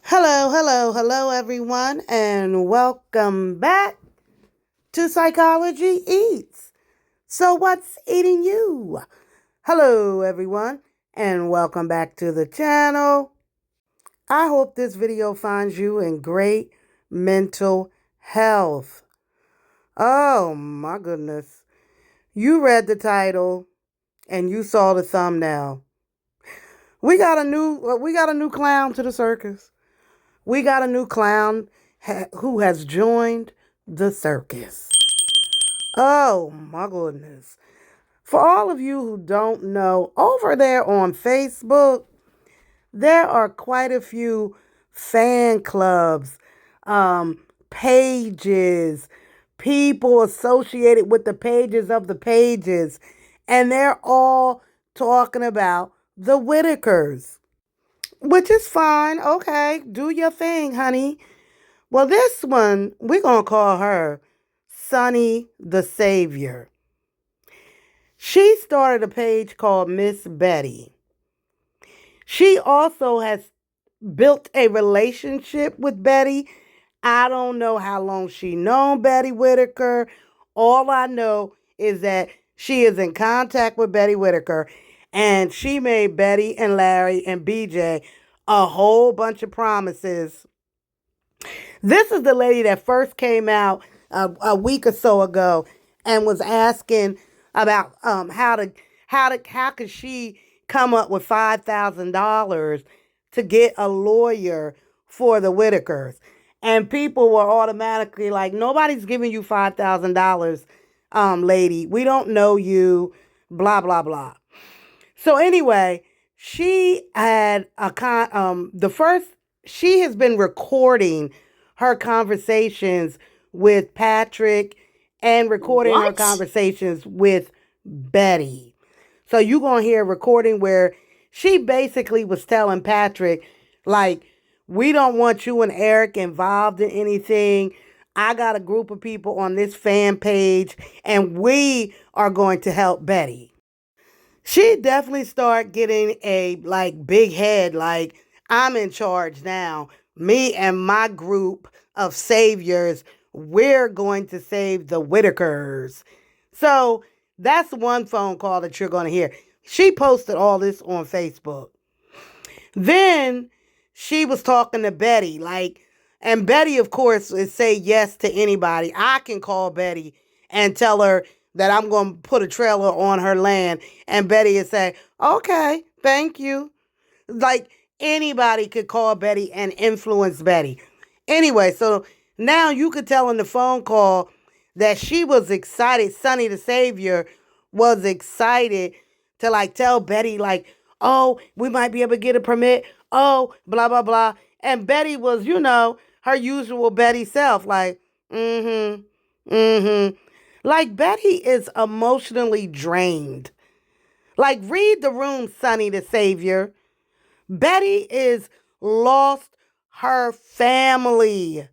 Hello, everyone, and welcome back to Psychology Eats. So, what's eating you? Hello, everyone, and welcome back to the channel. I hope this video finds you in great mental health. Oh, my goodness. You read the title and you saw the thumbnail. We got a new clown to the circus. We got a new clown who has joined the circus. Oh my goodness. For all of you who don't know, over there on Facebook, there are quite a few fan clubs, pages, people associated with the pages of the pages, and they're all talking about the Whittakers, which is fine. Okay, do your thing, honey. Well, this one, we're going to call her Suni the Savior. She started a page called Miss Betty. She also has built a relationship with Betty. I don't know how long she known Betty Whittaker. All I know is that she is in contact with Betty Whittaker, and she made Betty and Larry and BJ a whole bunch of promises. This is the lady that first came out a week or so ago and was asking about how could she come up with $5,000 to get a lawyer for the Whittakers, and people were automatically like, nobody's giving you $5,000, lady. We don't know you. Blah blah blah. So anyway, she had the first she has been recording her conversations with Patrick and recording her conversations with Betty. So you're going to hear a recording where she basically was telling Patrick, like, we don't want you and Eric involved in anything. I got a group of people on this fan page, and we are going to help Betty. She definitely start getting a like big head, like, I'm in charge now. Me and my group of saviors, we're going to save the Whittakers. So that's one phone call that you're going to hear. She posted all this on Facebook. Then she was talking to Betty, like, and Betty, of course, would say yes to anybody. I can call Betty and tell her that I'm going to put a trailer on her land, and Betty would say, okay, thank you. Like, anybody could call Betty and influence Betty. Anyway, so now you could tell in the phone call that she was excited. Suni the Savior was excited to like tell Betty, like, oh, we might be able to get a permit. Oh, blah, blah, blah. And Betty was, her usual Betty self, like, mm-hmm. Like, Betty is emotionally drained. Like, read the room, Suni the Savior. Betty is lost her family.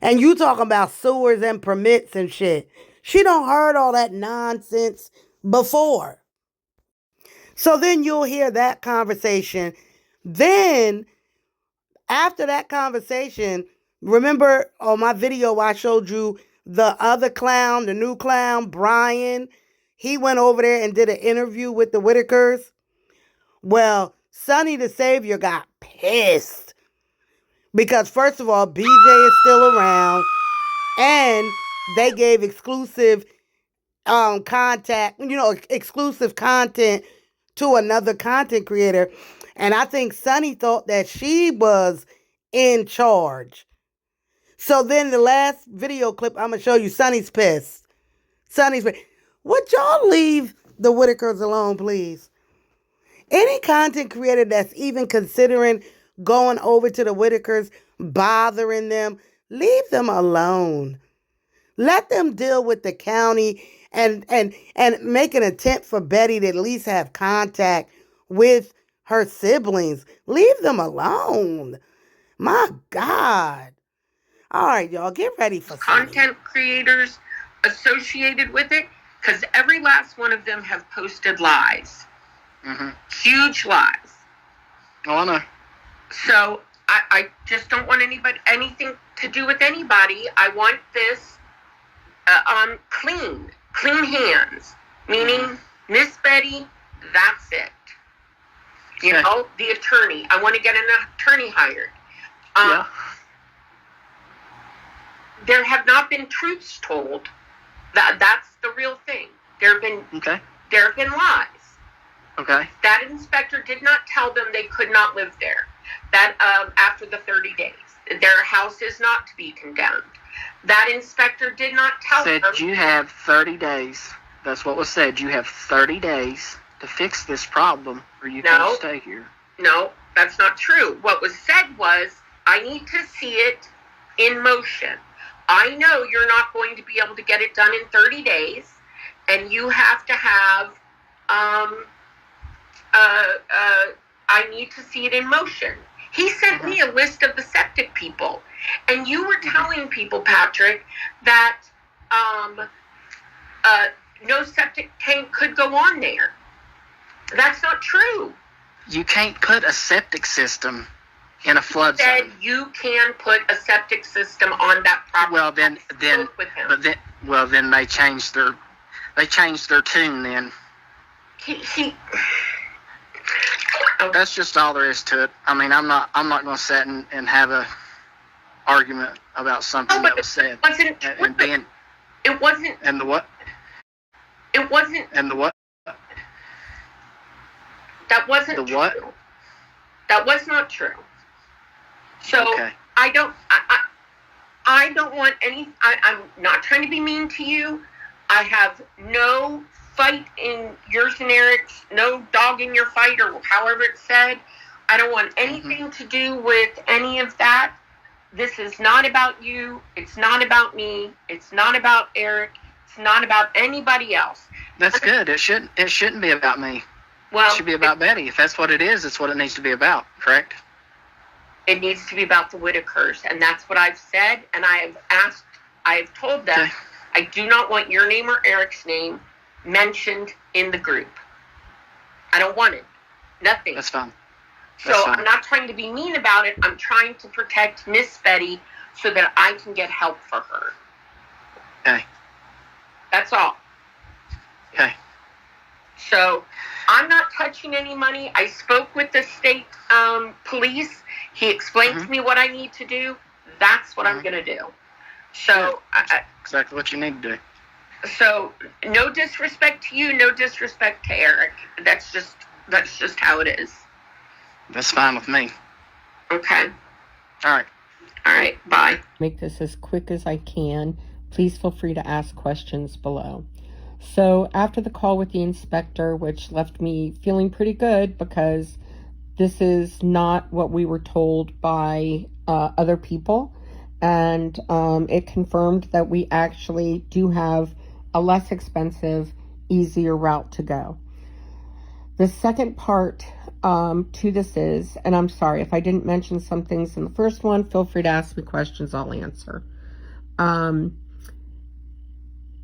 And you talking about sewers and permits and shit. She don't heard all that nonsense before. So then you'll hear that conversation. Then after that conversation, remember on my video I showed you the other clown, the new clown, Brian. He went over there and did an interview with the Whittakers. Well, Suni the Savior got pissed because first of all, BJ is still around, and they gave exclusive exclusive content to another content creator. And I think Suni thought that she was in charge. So then the last video clip I'm gonna show you, Suni's pissed. Suni's pissed. Would y'all leave the Whittakers alone, please? Any content creator that's even considering going over to the Whittakers, bothering them, leave them alone. Let them deal with the county and make an attempt for Betty to at least have contact with her siblings. Leave them alone. My God. All right, y'all, get ready for content creators associated with it, because every last one of them have posted lies. Mm-hmm. Huge lies. Oh, I know. So I just don't want anything to do with anybody. I want this clean hands. Meaning, Miss Betty, that's it. You know, the attorney. I want to get an attorney hired. There have not been truths told. That's the real thing. There have been lies. Okay. That inspector did not tell them they could not live there. That after the 30 days, their house is not to be condemned. That inspector did not tell them. Said you have 30 days. That's what was said. You have 30 days to fix this problem, or you can't stay here. No, that's not true. What was said was, I need to see it in motion. I know you're not going to be able to get it done in 30 days, and you have to have, I need to see it in motion. He sent me a list of the septic people, and you were telling people, Patrick, that no septic tank could go on there. That's not true. You can't put a septic system in a flood zone. Said you can put a septic system on that property. Well, then they changed their tune. Then that's just all there is to it. I mean, I'm not going to sit and have a argument about something that was said. It wasn't. And the what? It wasn't. And the what? That wasn't the true. What? That was not true. So okay. I don't want any. I'm not trying to be mean to you. I have no fight in yours and Eric's, no dog in your fight, or however it's said. I don't want anything to do with any of that. This is not about you. It's not about me. It's not about Eric. It's not about anybody else. That's good. It shouldn't be about me. Well, it should be about Betty. If that's what it is, it's what it needs to be about, correct? It needs to be about the Whittakers, and that's what I've said, and I have told them, I do not want your name or Eric's name mentioned in the group. I don't want it. Nothing. That's fine. I'm not trying to be mean about it. I'm trying to protect Miss Betty so that I can get help for her. Okay. That's all. Okay. So, I'm not touching any money. I spoke with the state police. He explained to me what I need to do. That's what I'm going to do. So, exactly what you need to do. So, no disrespect to you, no disrespect to Eric. That's just how it is. That's fine with me. Okay. All right. Bye. Make this as quick as I can. Please feel free to ask questions below. So after the call with the inspector, which left me feeling pretty good because this is not what we were told by other people, and it confirmed that we actually do have a less expensive, easier route to go. The second part to this is, and I'm sorry if I didn't mention some things in the first one, feel free to ask me questions, I'll answer.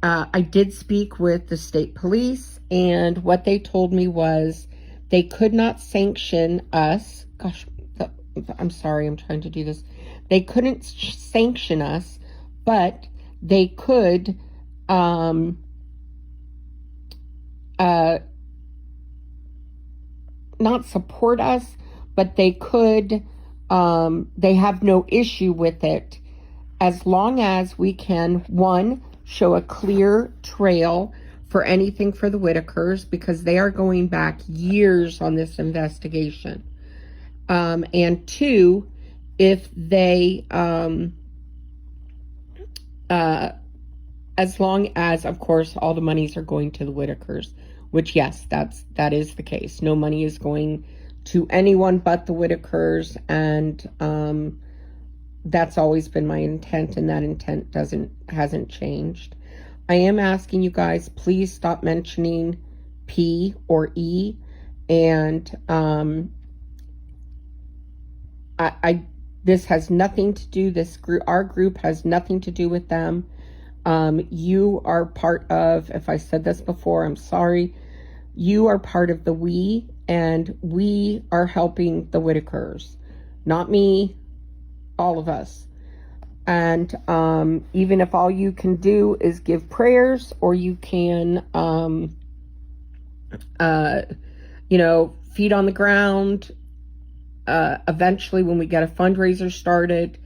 I did speak with the state police, and what they told me was they could not sanction us. Gosh, I'm sorry, I'm trying to do this. They couldn't sanction us, but they could not support us, but they could, they have no issue with it as long as we can, one, show a clear trail for anything for the Whittakers, because they are going back years on this investigation. And two, if they, as long as, of course, all the monies are going to the Whittakers, which, yes, that is the case. No money is going to anyone but the Whittakers, and that's always been my intent, and that intent hasn't changed. I am asking you guys, please stop mentioning P or E, and this has nothing to do, our group has nothing to do with them. You are part of, if I said this before, I'm sorry, you are part of the we, and we are helping the Whittakers. Not me, all of us. And even if all you can do is give prayers, or you can, feet on the ground, eventually when we get a fundraiser started,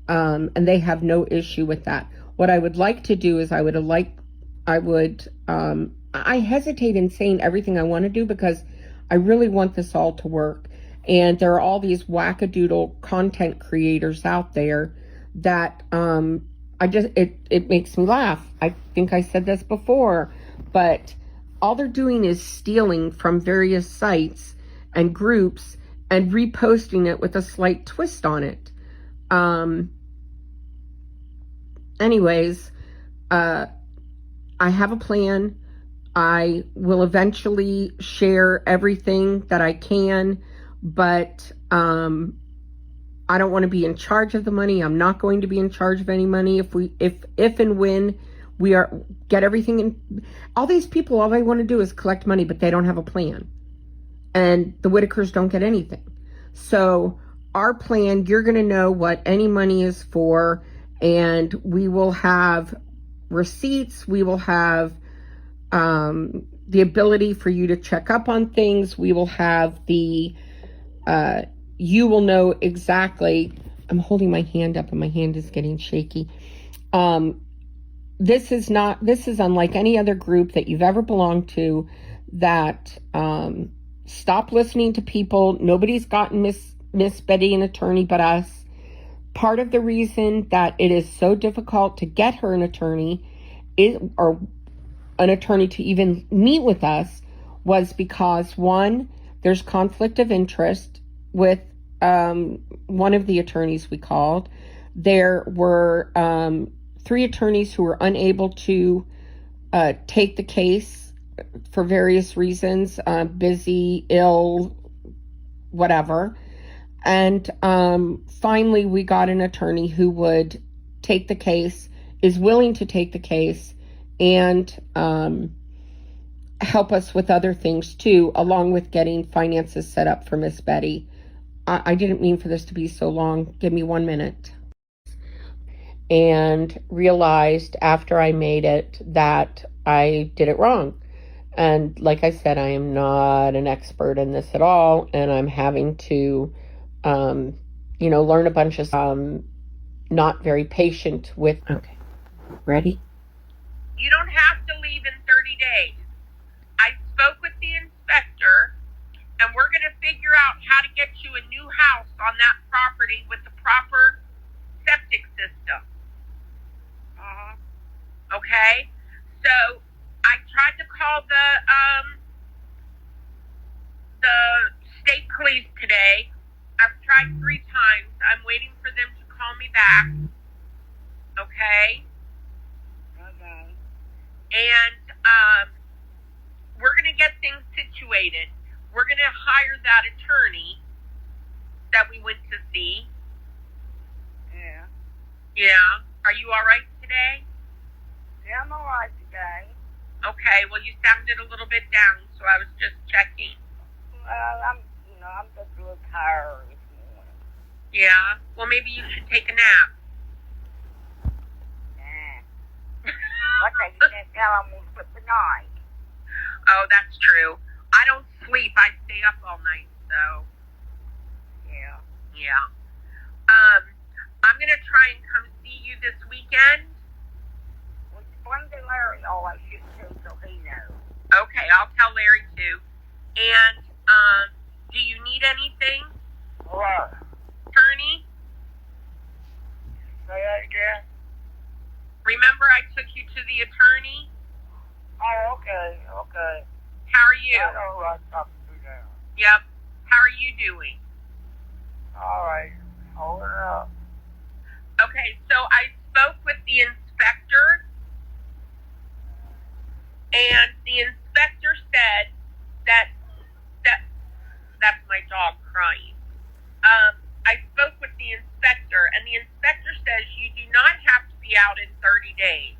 and they have no issue with that. What I would like to do is I hesitate in saying everything I want to do, because I really want this all to work. And there are all these wackadoodle content creators out there that it makes me laugh. I think I said this before, but all they're doing is stealing from various sites and groups and reposting it with a slight twist on it. Anyways, I have a plan. I will eventually share everything that I can, but I don't want to be in charge of the money. I'm not going to be in charge of any money. If and when we get everything in, all these people, all they want to do is collect money, but they don't have a plan. And the Whittakers don't get anything. So our plan, you're going to know what any money is for, and we will have receipts. We will have the ability for you to check up on things. We will have you will know exactly. I'm holding my hand up and my hand is getting shaky. This is unlike any other group that you've ever belonged to, that stop listening to people. Nobody's gotten Miss Betty an attorney but us. Part of the reason that it is so difficult to get her an attorney or an attorney to even meet with us was because, one, there's conflict of interest with one of the attorneys we called. There were 3 attorneys who were unable to take the case for various reasons, busy, ill, whatever. And finally, we got an attorney who would take the case, is willing to take the case, and help us with other things too, along with getting finances set up for Miss Betty. I didn't mean for this to be so long. Give me 1 minute. And realized after I made it that I did it wrong. And like I said, I am not an expert in this at all, and I'm having to learn a bunch of not very patient with. Okay, ready? You don't have to leave in 30 days. I spoke with the inspector, and we're going to figure out how to get you a new house on that property with the proper septic system. Okay? So, I tried to call the state police today. I've tried 3 times. I'm waiting for them to call me back. Okay? And we're going to get things situated. We're going to hire that attorney that we went to see. Yeah. Yeah. Are you all right today? Yeah, I'm all right today. Okay. Well, you sounded a little bit down, so I was just checking. Well, I'm just a little tired this morning. Yeah. Well, maybe you should take a nap. Okay, you can't tell I'm going to sleep tonight. Oh, that's true. I don't sleep. I stay up all night, so. Yeah. Yeah. I'm going to try and come see you this weekend. Well, explain to Larry all that shit too, so he knows. Okay, I'll tell Larry too. And, do you need anything? What? Attorney? Say that again? Remember I took you to the attorney? Oh, okay. How are you? I know who I'm talking to now. Yep. How are you doing? All right. Hold it up. Okay, so I spoke with the inspector, and the inspector said that's my dog crying. I spoke with the inspector, and the inspector says you do not have to be out in 30 days.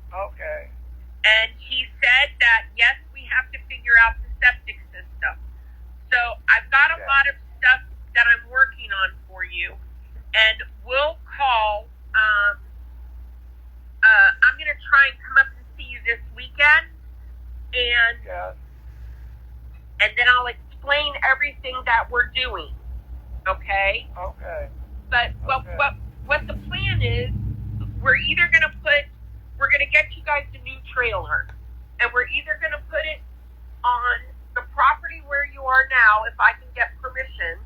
Okay. And he said that, yes, we have to figure out the septic system. So I've got a lot of stuff that I'm working you, and we'll call. I'm going to try and come up and see you this weekend, and then I'll explain everything that we're doing. Okay? Okay. But what the plan is, we're going to get you guys a new trailer, and we're either going to put it on the property where you are now, if I can get permission,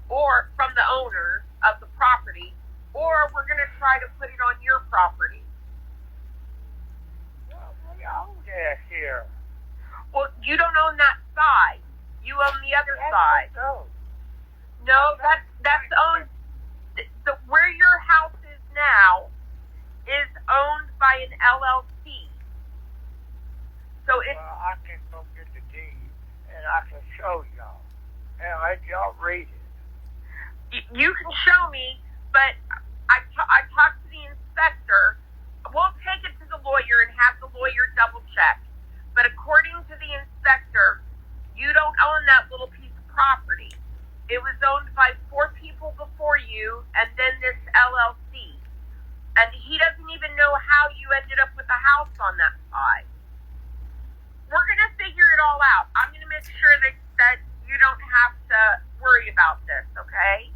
or from the owner of the property, or we're going to try to put it on your property. Well, we own that here. Well, you don't own that side. You own the other side. No, that's owned. Where your house is now is owned by an LLC. So it's. Well, I can go get the deed, and I can show y'all, and let y'all read it. You can show me, but I talked to the inspector. We'll take it to the lawyer and have the lawyer double check. But according to the inspector, you don't own that little piece of property. It was owned by 4 people before you, and then this LLC. And he doesn't even know how you ended up with a house on that side. We're going to figure it all out. I'm going to make sure that you don't have to worry about this, okay?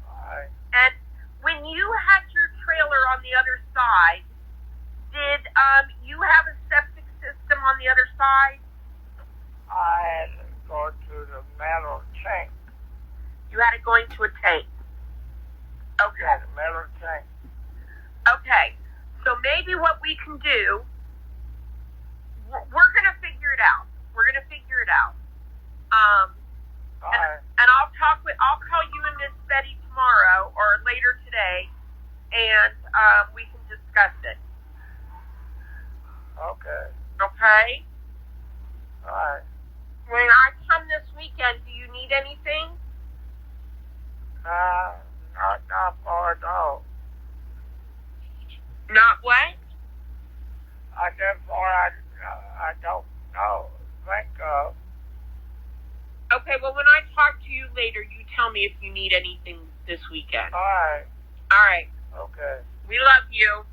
Alright. And when you had your trailer on the other side, did you have a septic system on the other side? I had to go to the metal tank. You had it going to a tank. Okay. Yeah, the metal tank. Okay. So maybe what we can do, we're going to figure it out. We're going to figure it out. And I'll call you and Miss Betty tomorrow or later today, and we can discuss it. Okay. Okay? Alright. When I come this weekend, do you need anything? Not far at all. Not what? That far I don't know. Think of. Okay, well, when I talk to you later, you tell me if you need anything this weekend. Alright. All right. Okay. We love you.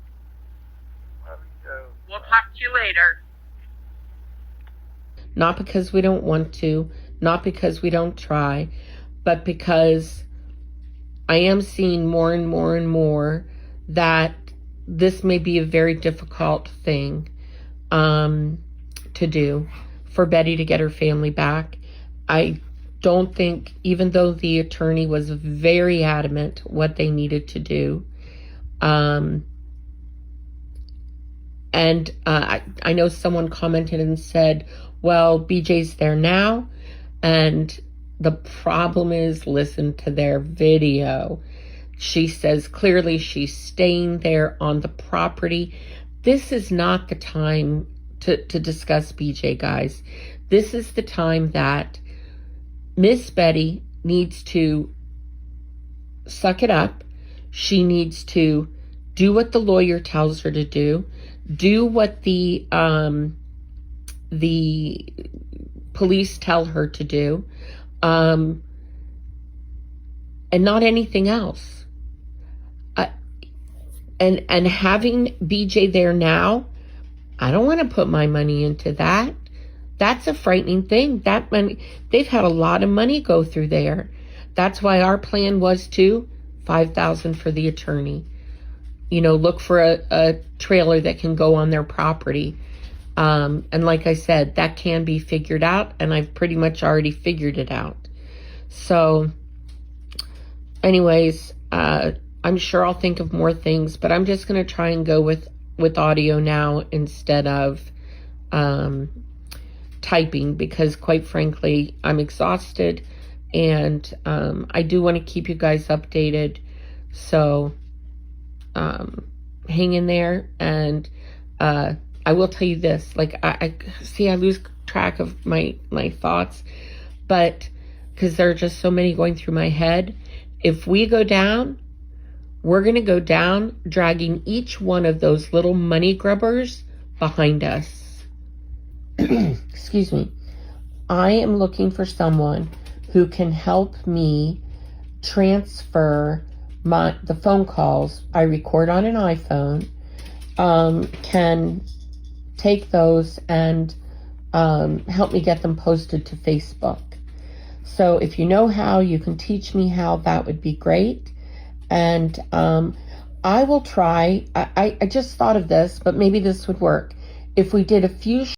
Love you too. We'll talk to you later. Not because we don't want to, not because we don't try, but because I am seeing more and more and more that this may be a very difficult thing to do for Betty to get her family back. I don't think, even though the attorney was very adamant what they needed to do, and I know someone commented and said, well, BJ's there now, and the problem is, listen to their video. She says clearly she's staying there on the property. This is not the time to discuss BJ, guys. This is the time that Miss Betty needs to suck it up. She needs to do what the lawyer tells her to do what the police tell her to do, and not anything else. And having BJ there now, I don't want to put my money into that. That's a frightening thing. That money, they've had a lot of money go through there. That's why our plan was $5,000 for the attorney. You know, look for a trailer that can go on their property. And like I said, that can be figured out, and I've pretty much already figured it out. So anyways, I'm sure I'll think of more things, but I'm just going to try and go with audio now instead of typing, because quite frankly, I'm exhausted, and I do want to keep you guys updated. So hang in there, and I will tell you this, like, I see I lose track of my thoughts, but because there are just so many going through my head. If we go down, we're going to go down dragging each one of those little money grubbers behind us. Excuse me. I am looking for someone who can help me transfer the phone calls I record on an iPhone, can take those and help me get them posted to Facebook. So if you know how, you can teach me how, that would be great. And I will try. I just thought of this, but maybe this would work. If we did a few